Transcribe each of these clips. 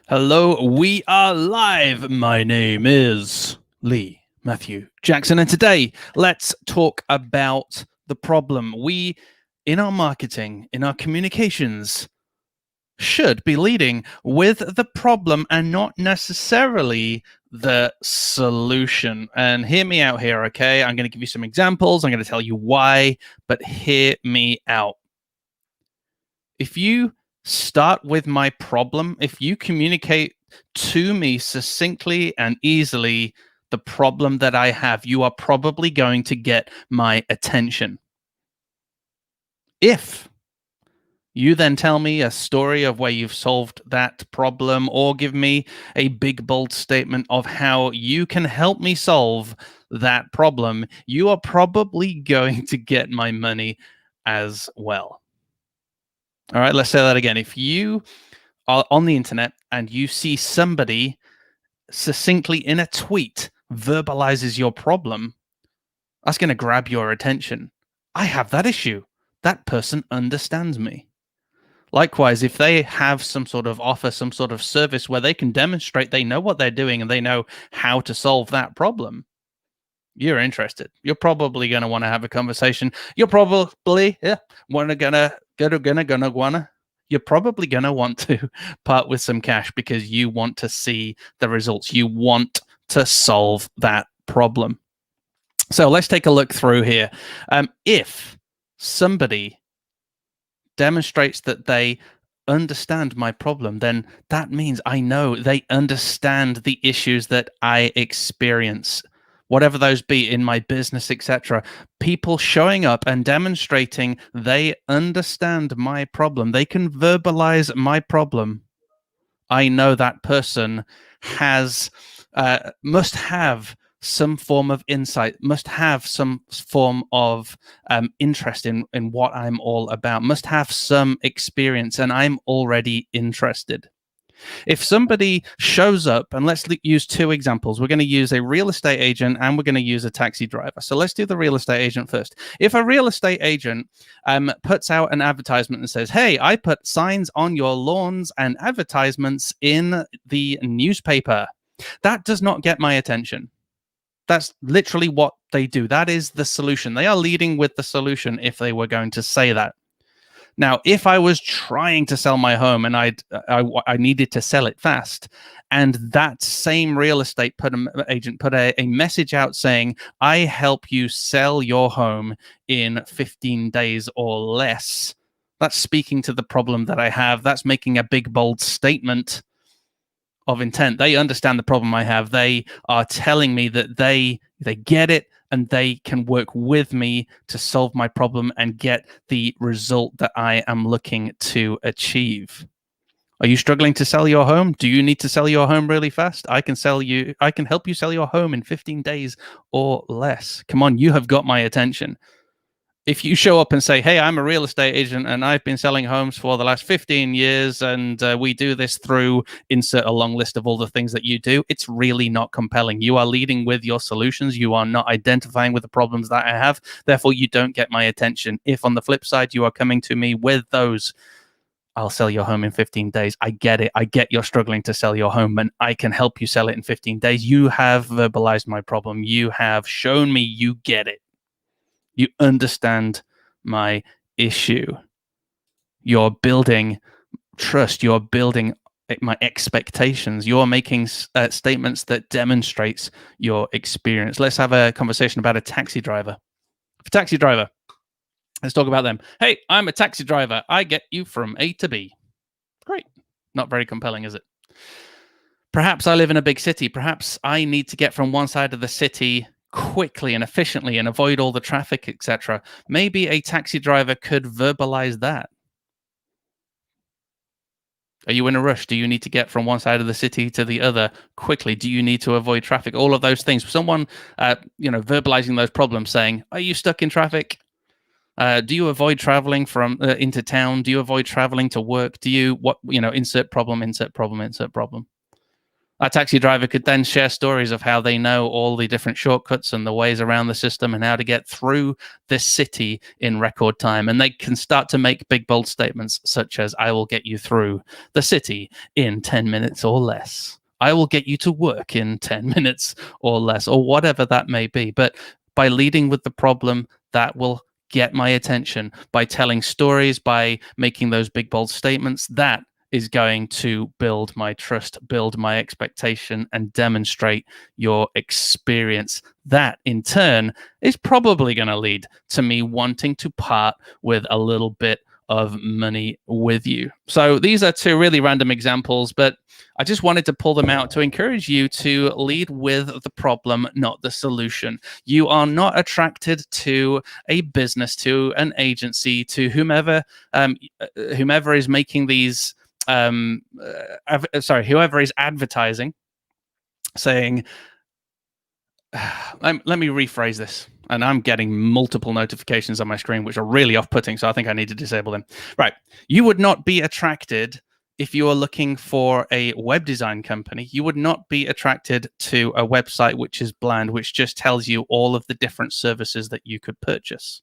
Hello, we are live. My name is Lee Matthew Jackson, and today let's talk about the problem. We, in our marketing, in our communications, should be leading with the problem and not necessarily the solution. And hear me out here, okay? I'm going to give you some examples. I'm going to tell you why, but hear me out. If you start with my problem, if you communicate to me succinctly and easily the problem that I have, you are probably going to get my attention. If you then tell me a story of where you've solved that problem, or give me a big, bold statement of how you can help me solve that problem, you are probably going to get my money as well. All right, let's say that again. If you are on the internet and you see somebody succinctly in a tweet verbalizes your problem, that's going to grab your attention. I have that issue. That person understands me. Likewise, if they have some sort of offer, some sort of service where they can demonstrate they know what they're doing and they know how to solve that problem, you're interested. You're probably going to want to have a conversation. You're probably you're probably going to want to part with some cash because you want to see the results. You want to solve that problem. So let's take a look through here. If somebody demonstrates that they understand my problem, then that means I know they understand the issues that I experience, whatever those be in my business, etc. People showing up and demonstrating they understand my problem, they can verbalize my problem. I know that person must have some form of insight, must have some form of interest in what I'm all about, must have some experience, and I'm already interested. If somebody shows up, and let's use two examples. We're going to use a real estate agent and we're going to use a taxi driver. So let's do the real estate agent first. If a real estate agent puts out an advertisement and says, hey, I put signs on your lawns and advertisements in the newspaper, that does not get my attention. That's literally what they do. That is the solution. They are leading with the solution if they were going to say that. Now, if I was trying to sell my home and I needed to sell it fast, and that same real estate agent put a message out saying, I help you sell your home in 15 days or less, that's speaking to the problem that I have. That's making a big, bold statement of intent. They understand the problem I have. They are telling me that they get it and they can work with me to solve my problem and get the result that I am looking to achieve. Are you struggling to sell your home? Do you need to sell your home really fast? I can help you sell your home in 15 days or less. Come on, you have got my attention. If you show up and say, hey, I'm a real estate agent and I've been selling homes for the last 15 years and we do this through insert a long list of all the things that you do, it's really not compelling. You are leading with your solutions. You are not identifying with the problems that I have. Therefore, you don't get my attention. If on the flip side, you are coming to me with those, I'll sell your home in 15 days. I get it. I get you're struggling to sell your home and I can help you sell it in 15 days. You have verbalized my problem. You have shown me you get it. You understand my issue. You're building trust. You're building my expectations. You're making statements that demonstrates your experience. Let's have a conversation about a taxi driver. A taxi driver. Let's talk about them. Hey, I'm a taxi driver. I get you from A to B. Great. Not very compelling, is it? Perhaps I live in a big city. Perhaps I need to get from one side of the city quickly and efficiently and avoid all the traffic, etc. Maybe a taxi driver could verbalize that. Are you in a rush? Do you need to get from one side of the city to the other quickly? Do you need to avoid traffic? All of those things. Someone, verbalizing those problems, saying, "Are you stuck in traffic? Do you avoid traveling from into town? Do you avoid traveling to work? Do you insert problem, insert problem, insert problem." That taxi driver could then share stories of how they know all the different shortcuts and the ways around the system and how to get through this city in record time. And they can start to make big, bold statements such as, I will get you through the city in 10 minutes or less. I will get you to work in 10 minutes or less, or whatever that may be. But by leading with the problem, that will get my attention. By telling stories, by making those big, bold statements, that is going to build my trust, build my expectation, and demonstrate your experience. That, in turn, is probably going to lead to me wanting to part with a little bit of money with you. So these are two really random examples, but I just wanted to pull them out to encourage you to lead with the problem, not the solution. You are not attracted to a business, to an agency, to whomever is making these whoever is advertising, saying, let me rephrase this. And I'm getting multiple notifications on my screen, which are really off-putting, so I think I need to disable them. Right. You would not be attracted if you are looking for a web design company. You would not be attracted to a website which is bland, which just tells you all of the different services that you could purchase.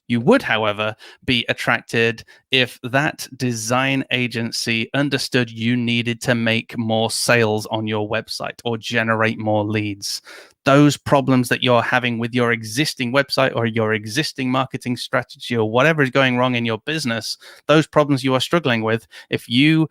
You would, however, be attracted if that design agency understood you needed to make more sales on your website or generate more leads. Those problems that you're having with your existing website or your existing marketing strategy or whatever is going wrong in your business, those problems you are struggling with, if you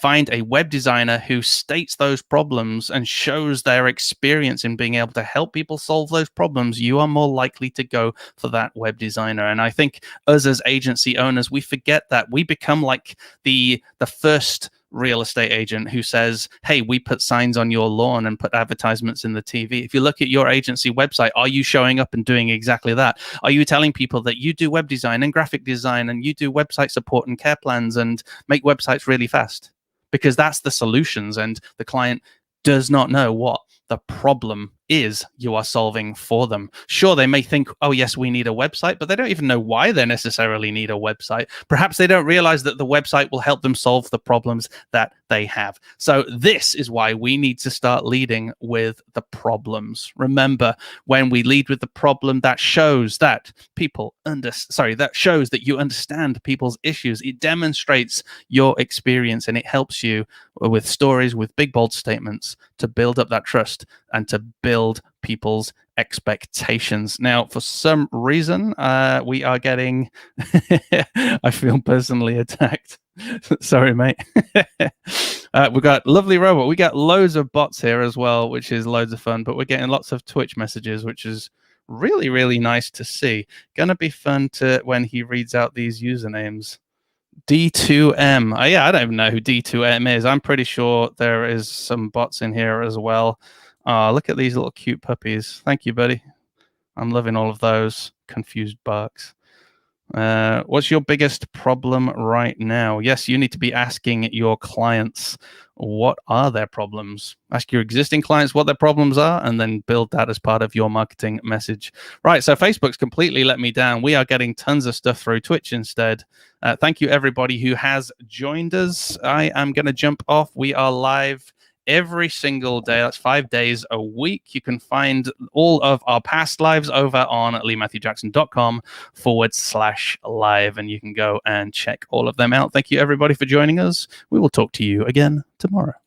find a web designer who states those problems and shows their experience in being able to help people solve those problems, you are more likely to go for that web designer. And I think us as agency owners, we forget that. We become like the first real estate agent who says, hey, we put signs on your lawn and put advertisements in the TV. If you look at your agency website, are you showing up and doing exactly that? Are you telling people that you do web design and graphic design and you do website support and care plans and make websites really fast? Because that's the solutions, and the client does not know what the problem is you are solving for them. Sure, they may think, oh, yes, we need a website, but they don't even know why they necessarily need a website. Perhaps they don't realize that the website will help them solve the problems that they have. So this is why we need to start leading with the problems. Remember, when we lead with the problem, that shows that that shows that you understand people's issues. It demonstrates your experience, and it helps you with stories, with big, bold statements to build up that trust and to build people's expectations. Now, for some reason, we are getting, I feel personally attacked. Sorry, mate. We've got lovely robot. We got loads of bots here as well, which is loads of fun, but we're getting lots of Twitch messages, which is really, really nice to see. Gonna be fun to when he reads out these usernames. D2M. Yeah, I don't even know who D2M is. I'm pretty sure there is some bots in here as well. Look at these little cute puppies. Thank you, buddy. I'm loving all of those confused barks. What's your biggest problem right now? Yes, you need to be asking your clients what are their problems. Ask your existing clients what their problems are, and then build that as part of your marketing message. Right, so Facebook's completely let me down. We are getting tons of stuff through Twitch instead. Thank you, everybody who has joined us. I am going to jump off. We are live every single day. That's 5 days a week. You can find all of our past lives over on leematthewjackson.com/live, and you can go and check all of them out. Thank you, everybody, for joining us. We will talk to you again tomorrow.